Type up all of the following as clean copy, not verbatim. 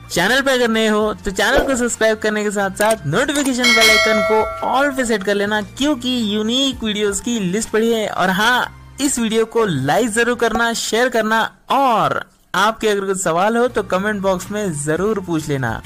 Channel पे अगर नए हो तो चैनल को सब्सक्राइब करने के साथ साथ नोटिफिकेशन बेल आइकन को ऑल पे सेट कर लेना, क्योंकि यूनिक वीडियोस की लिस्ट पड़ी है। और हाँ, इस वीडियो को लाइक जरूर करना, शेयर करना, और आपके अगर कुछ सवाल हो तो कमेंट बॉक्स में जरूर पूछ लेना।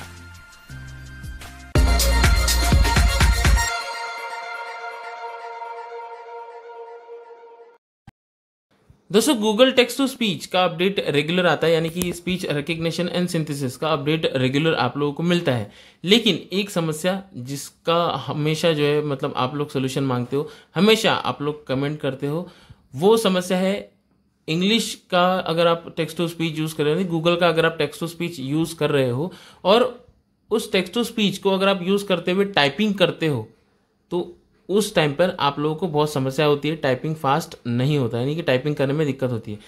दोस्तों, गूगल टेक्स्ट टू स्पीच का अपडेट रेगुलर आता है, यानी कि स्पीच रिकग्निशन एंड सिंथेसिस का अपडेट रेगुलर आप लोगों को मिलता है। लेकिन एक समस्या जिसका हमेशा जो है मतलब आप लोग सोल्यूशन मांगते हो, हमेशा आप लोग कमेंट करते हो, वो समस्या है इंग्लिश का। अगर आप टेक्स्ट टू स्पीच यूज़ कर रहे हो, गूगल का अगर आप टेक्स्ट टू स्पीच यूज़ कर रहे हो और उस टेक्स्ट टू स्पीच को अगर आप यूज़ करते हुए टाइपिंग करते हो, तो उस टाइम पर आप लोगों को बहुत समस्या होती है, टाइपिंग फास्ट नहीं होता है, यानी कि टाइपिंग करने में दिक्कत होती है।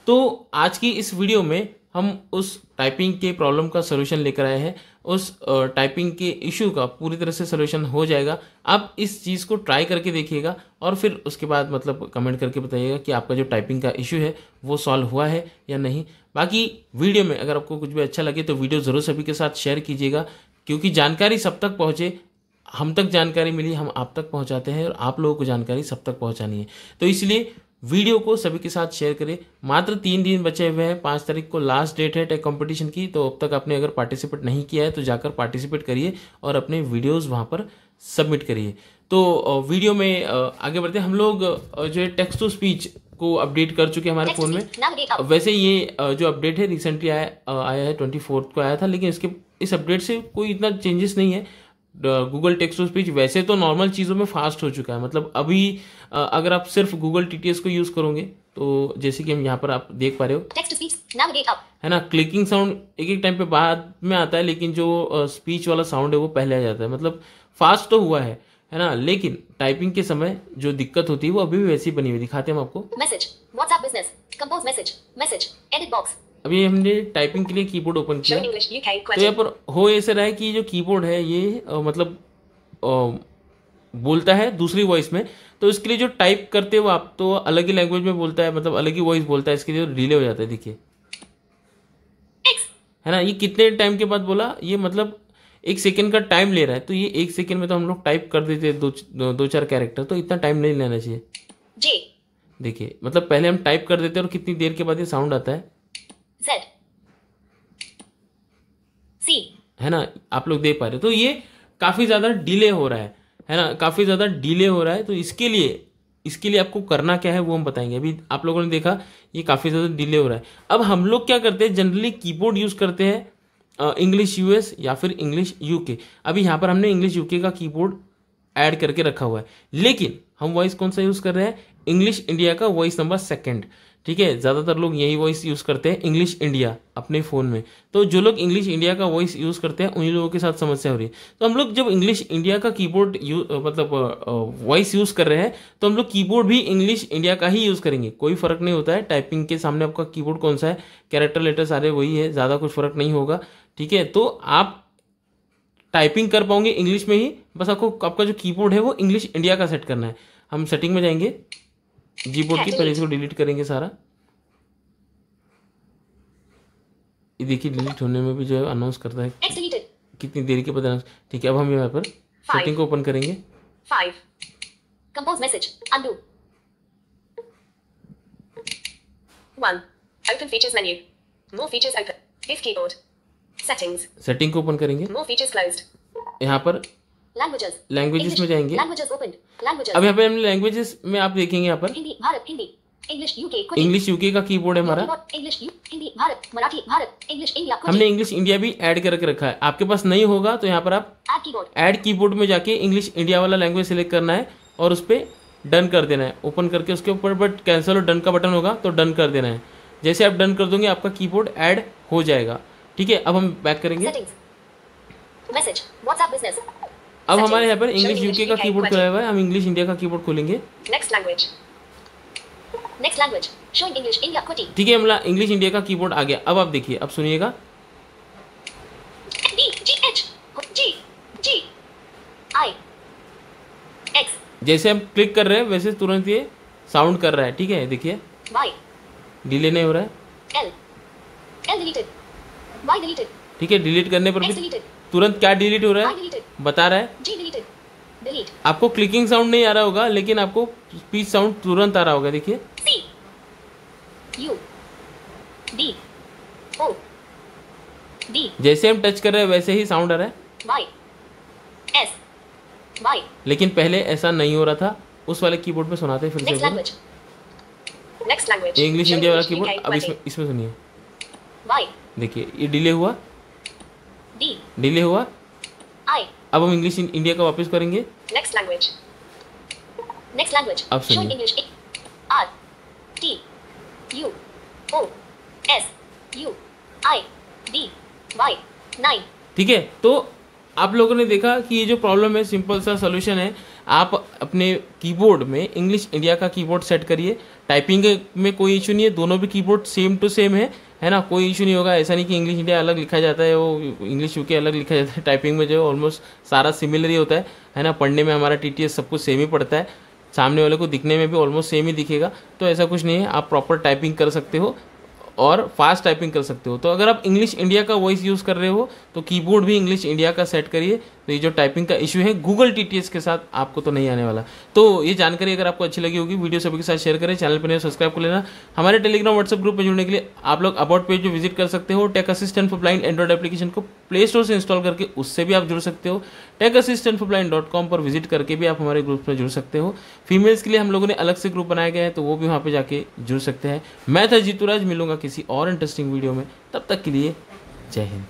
तो आज की इस वीडियो में हम उस टाइपिंग के प्रॉब्लम का सलूशन लेकर आए हैं। उस टाइपिंग के इशू का पूरी तरह से सलूशन हो जाएगा। आप इस चीज़ को ट्राई करके देखिएगा और फिर उसके बाद मतलब कमेंट करके बताइएगा कि आपका जो टाइपिंग का इशू है वो सॉल्व हुआ है या नहीं। बाकी वीडियो में अगर आपको कुछ भी अच्छा लगे तो वीडियो ज़रूर सभी के साथ शेयर कीजिएगा, क्योंकि जानकारी सब तक पहुँचे। हम तक जानकारी मिली, हम आप तक पहुंचाते हैं, और आप लोगों को जानकारी सब तक पहुंचानी है। तो इसलिए वीडियो को सभी के साथ शेयर करें। मात्र 3 दिन बचे हुए हैं, 5 तारीख को लास्ट डेट है टेक कंपटीशन की। तो अब तक आपने अगर पार्टिसिपेट नहीं किया है तो जाकर पार्टिसिपेट करिए और अपने वीडियोस वहां पर सबमिट करिए। तो वीडियो में आगे बढ़ते हैं। हम लोग जो है टेक्स्ट टू स्पीच को अपडेट कर चुके हैं हमारे फ़ोन में। वैसे ये जो अपडेट है रिसेंटली आया है, 24 को आया था, लेकिन इस अपडेट से कोई इतना चेंजेस नहीं है। गूगल टेक्स्ट टू स्पीच वैसे तो नॉर्मल चीज़ों में फास्ट हो चुका है। मतलब अभी अगर आप सिर्फ गूगल टीटीएस को यूज़ करोगे तो जैसे कि हम यहाँ पर आप देख पा रहे हो, text to speech navigate up, है ना, क्लिकिंग साउंड एक टाइम पे बाद में आता है, लेकिन जो स्पीच वाला साउंड है वो पहले आ जाता है। मतलब फास्ट तो हुआ है ना, लेकिन टाइपिंग के समय जो दिक्कत होती है वो अभी भी वैसी बनी हुई। दिखाते हैं हम आपको। Message, WhatsApp business, compose message, edit box. अभी हमने टाइपिंग के लिए कीबोर्ड ओपन किया, तो यहाँ पर हो ऐसे रहा है कि जो कीबोर्ड है ये मतलब बोलता है दूसरी वॉइस में। तो इसके लिए जो टाइप करते हो आप तो अलग ही लैंग्वेज में बोलता है, मतलब अलग ही वॉइस बोलता है। इसके लिए डिले हो जाता है, देखिए, है ना। ये कितने टाइम के बाद बोला, ये मतलब 1 सेकेंड का टाइम ले रहा है। तो ये 1 सेकेंड में तो हम लोग टाइप कर देते हैं 2-4 कैरेक्टर, तो इतना टाइम नहीं लेना चाहिए। देखिए, मतलब पहले हम टाइप कर देते हैं और कितनी देर के बाद ये साउंड आता है, Z, C, है ना, आप लोग देख पा रहे हो। तो ये काफी ज्यादा डिले हो रहा है ना, काफी ज्यादा डिले हो रहा है। तो इसके लिए आपको करना क्या है वो हम बताएंगे। अभी आप लोगों ने देखा ये काफी ज्यादा डिले हो रहा है। अब हम लोग क्या करते हैं, जनरली कीबोर्ड यूज करते हैं इंग्लिश यूएस या फिर इंग्लिश यूके। अभी यहाँ पर हमने इंग्लिश यूके का कीबोर्ड ऐड करके रखा हुआ है, लेकिन हम वॉइस कौन सा यूज कर रहे हैं, इंग्लिश इंडिया का वॉइस नंबर 2। ठीक है, ज्यादातर लोग यही वॉइस यूज करते हैं, इंग्लिश इंडिया, अपने फोन में। तो जो लोग इंग्लिश इंडिया का वॉइस यूज करते हैं उन्हीं लोगों के साथ समस्या हो रही है। तो हम लोग जब इंग्लिश इंडिया का कीबोर्ड मतलब वॉइस यूज कर रहे हैं, तो हम लोग कीबोर्ड भी इंग्लिश इंडिया का ही यूज करेंगे। कोई फर्क नहीं होता है, टाइपिंग के सामने आपका कीबोर्ड कौन सा है, कैरेक्टर लेटर सारे वही है, ज्यादा कुछ फर्क नहीं होगा। ठीक है, तो आप टाइपिंग कर पाओगे इंग्लिश में ही, बस आपका जो कीबोर्ड है वो इंग्लिश इंडिया का सेट करना है। हम सेटिंग में जाएंगे कीबोर्ड की, पहले इसको डिलीट करेंगे सारा। ये देखिए, डिलीट होने में भी जो है अनाउंस करता है कितनी देर के बाद अनाउंस। ठीक है, अब हम यहाँ पर सेटिंग को ओपन करेंगे। 5 compose message, undo 1 open features menu, more features open, this keyboard settings, setting को ओपन करेंगे। मोर फीचर्स क्लोज्ड, यहाँ पर लैंग्वेजेस में जाएंगे। Languages open, languages. अब यहाँ पे हम लैंग्वेजेस में आप देखेंगे, यहाँ पर हिंदी भारत, हिंदी, इंग्लिश यूके का कीबोर्ड है हमारा, English Hindi Bharat, Marathi Bharat, English India. हमने इंग्लिश इंडिया भी ऐड करके रखा है। आपके पास नहीं होगा तो यहाँ पर आप ऐड कीबोर्ड में जाके इंग्लिश इंडिया वाला लैंग्वेज सिलेक्ट करना है और उस पर डन कर देना है। ओपन करके उसके ऊपर बट कैंसिल और डन का बटन होगा तो डन कर देना है। जैसे आप डन कर दोगे आपका कीबोर्ड ऐड हो जाएगा। ठीक है, अब हम बैक करेंगे। Message, WhatsApp business. अब हमारे यहाँ पर इंग्लिश यूके का कीबोर्ड खुला हुआ है, हम इंग्लिश इंडिया का कीबोर्ड खोलेंगे। Next language showing English India क्विटी। ठीक है, हमारा इंग्लिश इंडिया का कीबोर्ड आ गया। अब आप देखिए, अब सुनिएगा, D G H G G I X। जैसे हम क्लिक कर रहे हैं वैसे तुरंत ये साउंड कर रहा है। ठीक है, देखिए, Y डिले नहीं हो रहा है। L डिलीटेड, Y डिलीटेड, ठीक है, डिलीट करने पर भी तुरंत क्या डिलीट हो रहा है बता रहा है। आपको क्लिकिंग साउंड नहीं आ रहा होगा, लेकिन आपको स्पीच साउंड तुरंत आ रहा होगा। देखिए जैसे हम टच कर रहे हैं वैसे ही साउंड आ रहा है, लेकिन पहले ऐसा नहीं हो रहा था। उस वाले कीबोर्ड पे सुनाते हैं फिर से इंग्लिश इंडिया वाला कीबोर्ड। अब इसमें सुनिए, देखिए ये डिले हुआ, डिले हुआ। अब हम इंग्लिश इंडिया का वापस करेंगे। नेक्स्ट लैंग्वेज अब सुनिए, ठीक है। तो आप लोगों ने देखा कि ये जो प्रॉब्लम है सिंपल सा सोल्यूशन है। आप अपने कीबोर्ड में इंग्लिश इंडिया का कीबोर्ड सेट करिए। टाइपिंग में कोई इशू नहीं है, दोनों भी कीबोर्ड सेम टू सेम है ना, कोई इशू नहीं होगा। ऐसा नहीं कि इंग्लिश इंडिया अलग लिखा जाता है, वो इंग्लिश यूके अलग लिखा जाता है। टाइपिंग में जो ऑलमोस्ट सारा सिमिलर ही होता है ना। पढ़ने में हमारा टीटीएस सब कुछ सेम ही पड़ता है, सामने वाले को दिखने में भी ऑलमोस्ट सेम ही दिखेगा। तो ऐसा कुछ नहीं है, आप प्रॉपर टाइपिंग कर सकते हो और फास्ट टाइपिंग कर सकते हो। तो अगर आप इंग्लिश इंडिया का वॉइस यूज़ कर रहे हो तो कीबोर्ड भी इंग्लिश इंडिया का सेट करिए। तो ये जो टाइपिंग का इशू है गूगल टीटीएस के साथ आपको तो नहीं आने वाला। तो ये जानकारी अगर आपको अच्छी लगी होगी, वीडियो सभी के साथ शेयर करें, चैनल पर नहीं सब्सक्राइब कर लेना। हमारे टेलीग्राम व्हाट्सएप ग्रुप में जुड़ने के लिए आप लोग अबाउट पेज में विजिट कर सकते हो। Tech assistant for blind Android application को प्ले स्टोर से इंस्टॉल करके उससे भी आप जुड़ सकते हो। techassistantforblind.com पर विजिट करके भी आप हमारे ग्रुप में जुड़ सकते हो। फीमेल्स के लिए हम लोगों ने अलग से ग्रुप बनाया गया है, तो वो भी वहाँ पे जाके जुड़ सकते हैं। मैं था जीतू राज, मिलूंगा किसी और इंटरेस्टिंग वीडियो में, तब तक के लिए जय हिंद।